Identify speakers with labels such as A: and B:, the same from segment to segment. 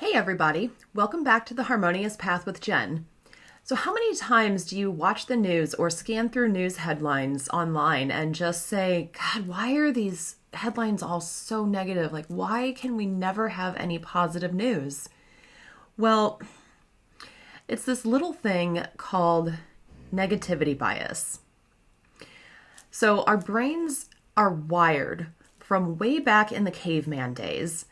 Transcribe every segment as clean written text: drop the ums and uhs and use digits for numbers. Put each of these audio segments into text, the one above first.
A: Hey everybody, welcome back to the Harmonious Path with Jen. So, how many times do you watch the news or scan through news headlines online and just say, God, why are these headlines all so negative? Like, why can we never have any positive news? Well, it's this little thing called negativity bias. So, our brains are wired from way back in the caveman days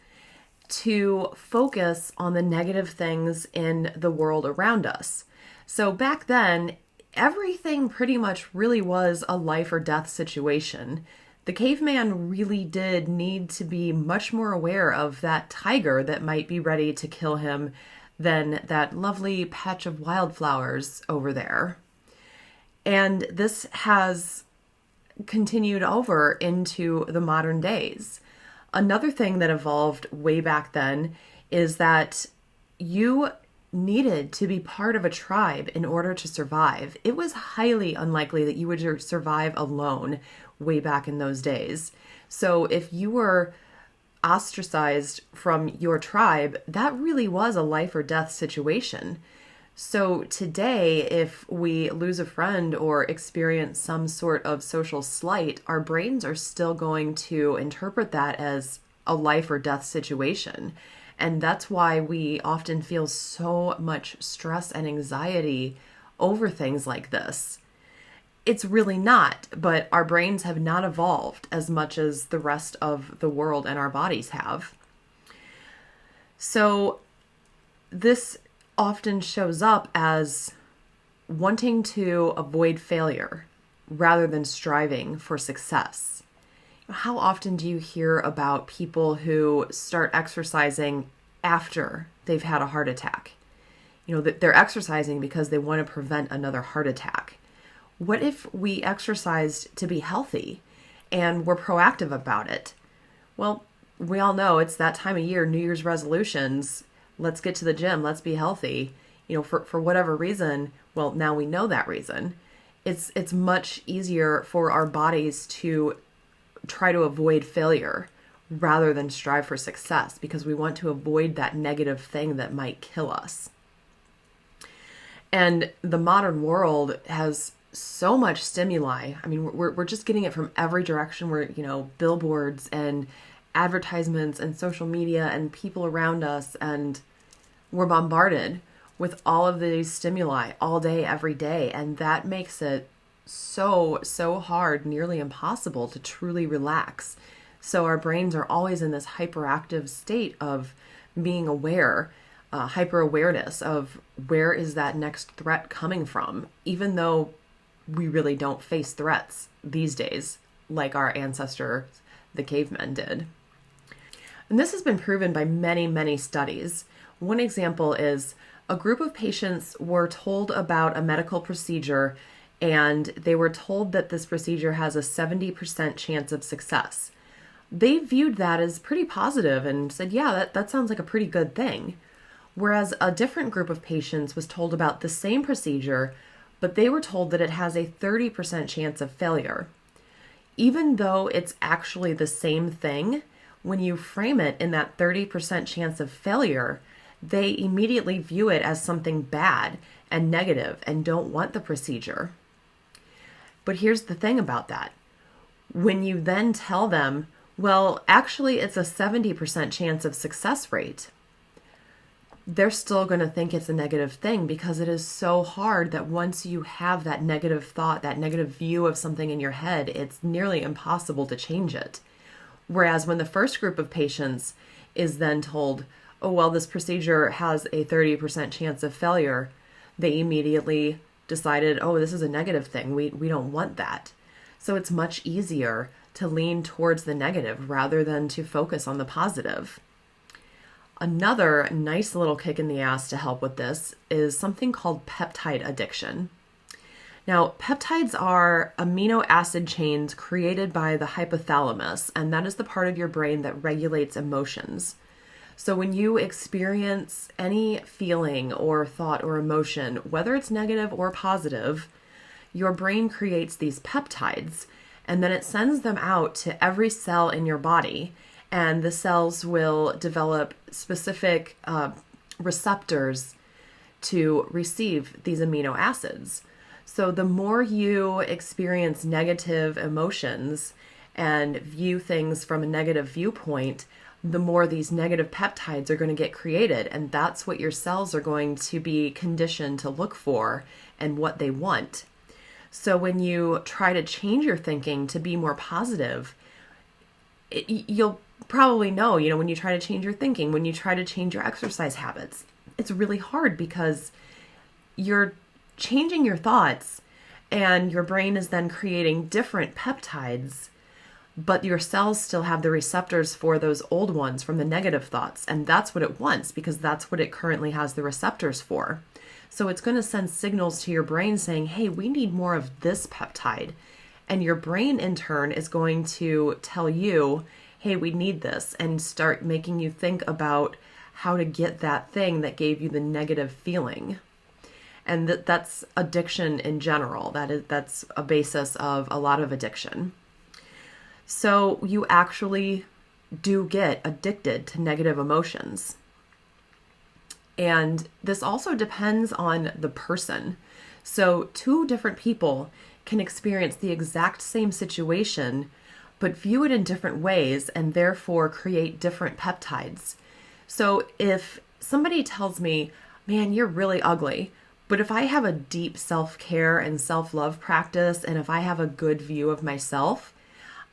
A: to focus on the negative things in the world around us. So back then, everything pretty much really was a life or death situation. The caveman really did need to be much more aware of that tiger that might be ready to kill him than that lovely patch of wildflowers over there. And this has continued over into the modern days. Another thing that evolved way back then is that you needed to be part of a tribe in order to survive. It was highly unlikely that you would survive alone way back in those days. So if you were ostracized from your tribe, that really was a life or death situation. So today, if we lose a friend or experience some sort of social slight, our brains are still going to interpret that as a life or death situation. And that's why we often feel so much stress and anxiety over things like this. It's really not, but our brains have not evolved as much as the rest of the world and our bodies have. So this often shows up as wanting to avoid failure rather than striving for success. How often do you hear about people who start exercising after they've had a heart attack? You know, that they're exercising because they want to prevent another heart attack. What if we exercised to be healthy and we're proactive about it? Well, we all know it's that time of year, New Year's resolutions. Let's get to the gym. Let's be healthy. You know, for whatever reason, well, now we know that reason. It's much easier for our bodies to try to avoid failure rather than strive for success because we want to avoid that negative thing that might kill us. And the modern world has so much stimuli. I mean, we're just getting it from every direction. We're, billboards and advertisements and social media and people around us, and we're bombarded with all of these stimuli all day, every day. And that makes it so hard, nearly impossible to truly relax. So our brains are always in this hyperactive state of being aware, hyper awareness of where is that next threat coming from, even though we really don't face threats these days like our ancestors, the cavemen, did. And this has been proven by many studies. One example is a group of patients were told about a medical procedure, and they were told that this procedure has a 70% chance of success. They viewed that as pretty positive and said, yeah, that sounds like a pretty good thing. Whereas a different group of patients was told about the same procedure, but they were told that it has a 30% chance of failure. Even though it's actually the same thing, when you frame it in that 30% chance of failure, they immediately view it as something bad and negative and don't want the procedure. But here's the thing about that. When you then tell them, well, actually it's a 70% chance of success rate, they're still going to think it's a negative thing because it is so hard that once you have that negative thought, that negative view of something in your head, it's nearly impossible to change it. Whereas when the first group of patients is then told, oh, well, this procedure has a 30% chance of failure, they immediately decided, oh, this is a negative thing. We don't want that. So it's much easier to lean towards the negative rather than to focus on the positive. Another nice little kick in the ass to help with this is something called peptide addiction. Now, peptides are amino acid chains created by the hypothalamus, and that is the part of your brain that regulates emotions. So when you experience any feeling or thought or emotion, whether it's negative or positive, your brain creates these peptides, and then it sends them out to every cell in your body. and the cells will develop specific receptors to receive these amino acids. So the more you experience negative emotions and view things from a negative viewpoint, the more these negative peptides are going to get created. And that's what your cells are going to be conditioned to look for and what they want. So when you try to change your thinking to be more positive, you'll probably know, when you try to change your thinking, when you try to change your exercise habits, it's really hard because you're changing your thoughts and your brain is then creating different peptides, but your cells still have the receptors for those old ones from the negative thoughts. And that's what it wants because that's what it currently has the receptors for. So it's going to send signals to your brain saying, hey, we need more of this peptide. And your brain in turn is going to tell you, hey, we need this, and start making you think about how to get that thing that gave you the negative feeling. And that's addiction in general. That's a basis of a lot of addiction. So you actually do get addicted to negative emotions. And this also depends on the person. So two different people can experience the exact same situation, but view it in different ways and therefore create different peptides. So if somebody tells me, man, you're really ugly, but if I have a deep self-care and self-love practice, and if I have a good view of myself,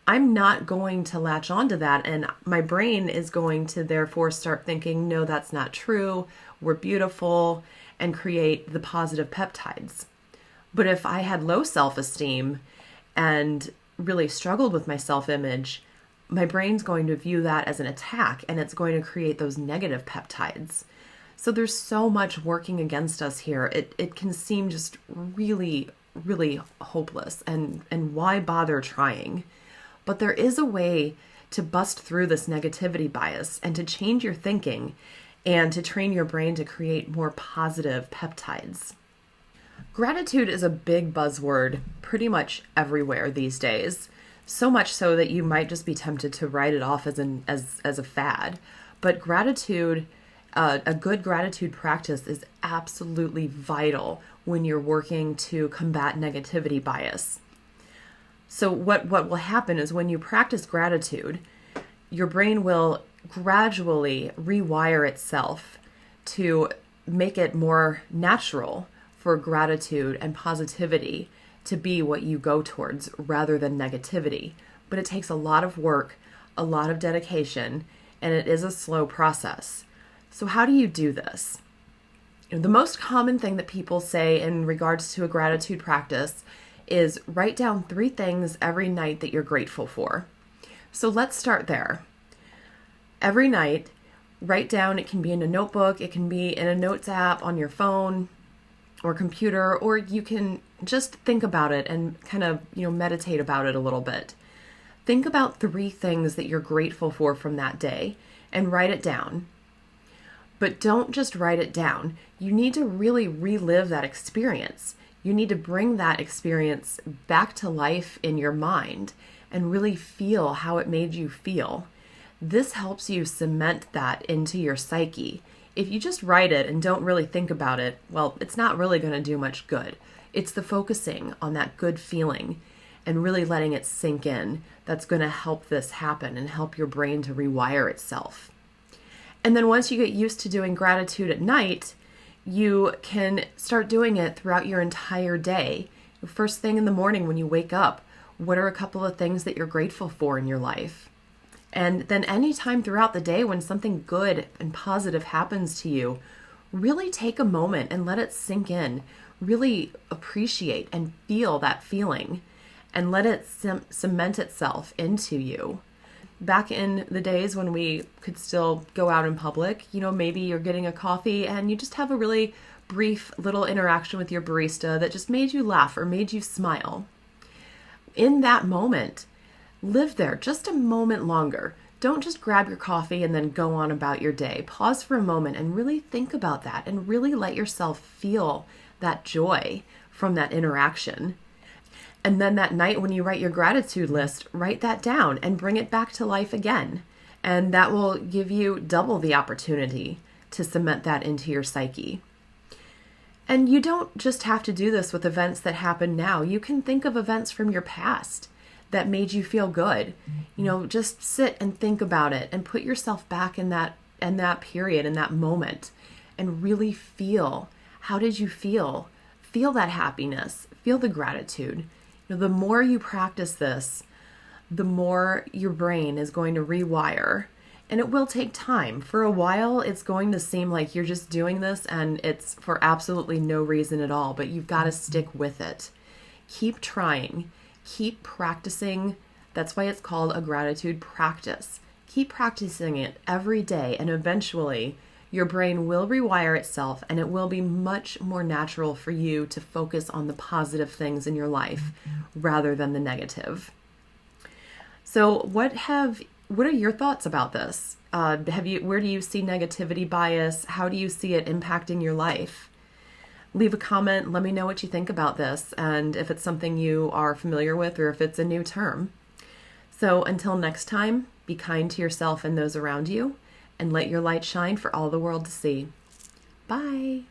A: I'm not going to latch onto that. And my brain is going to therefore start thinking, no, that's not true. We're beautiful, and create the positive peptides. But if I had low self-esteem and really struggled with my self-image, my brain's going to view that as an attack, and it's going to create those negative peptides. So there's so much working against us here. It can seem just really, really hopeless, and why bother trying? But there is a way to bust through this negativity bias and to change your thinking and to train your brain to create more positive peptides. Gratitude is a big buzzword pretty much everywhere these days, so much so that you might just be tempted to write it off as a fad. But gratitude, a good gratitude practice is absolutely vital when you're working to combat negativity bias. So what will happen is when you practice gratitude, your brain will gradually rewire itself to make it more natural for gratitude and positivity to be what you go towards rather than negativity. But it takes a lot of work, a lot of dedication, and it is a slow process. So how do you do this? The most common thing that people say in regards to a gratitude practice is write down 3 things every night that you're grateful for. So let's start there. Every night, write down, it can be in a notebook, it can be in a notes app on your phone or computer, or you can just think about it and kind of, meditate about it a little bit. Think about 3 things that you're grateful for from that day and write it down. But don't just write it down. You need to really relive that experience. You need to bring that experience back to life in your mind and really feel how it made you feel. This helps you cement that into your psyche. If you just write it and don't really think about it, well, it's not really going to do much good. It's the focusing on that good feeling and really letting it sink in that's going to help this happen and help your brain to rewire itself. And then once you get used to doing gratitude at night, you can start doing it throughout your entire day. First thing in the morning when you wake up, what are a couple of things that you're grateful for in your life? And then anytime throughout the day when something good and positive happens to you, really take a moment and let it sink in. Really appreciate and feel that feeling and let it cement itself into you. Back in the days when we could still go out in public, maybe you're getting a coffee and you just have a really brief little interaction with your barista that just made you laugh or made you smile. In that moment, live there just a moment longer. Don't just grab your coffee and then go on about your day. Pause for a moment and really think about that and really let yourself feel that joy from that interaction. And then that night when you write your gratitude list, write that down and bring it back to life again. And that will give you double the opportunity to cement that into your psyche. And you don't just have to do this with events that happen now. You can think of events from your past that made you feel good. Just sit and think about it and put yourself back in that period, in that moment, and really feel, how did you feel? Feel that happiness, feel the gratitude. The more you practice this, the more your brain is going to rewire. And it will take time. For a while, it's going to seem like you're just doing this and it's for absolutely no reason at all, but you've got to stick with it. Keep trying. Keep practicing. That's why it's called a gratitude practice. Keep practicing it every day, and eventually your brain will rewire itself, and it will be much more natural for you to focus on the positive things in your life rather than the negative. So what are your thoughts about this? Where do you see negativity bias? How do you see it impacting your life? Leave a comment. Let me know what you think about this, and if it's something you are familiar with or if it's a new term. So until next time, be kind to yourself and those around you, and let your light shine for all the world to see. Bye.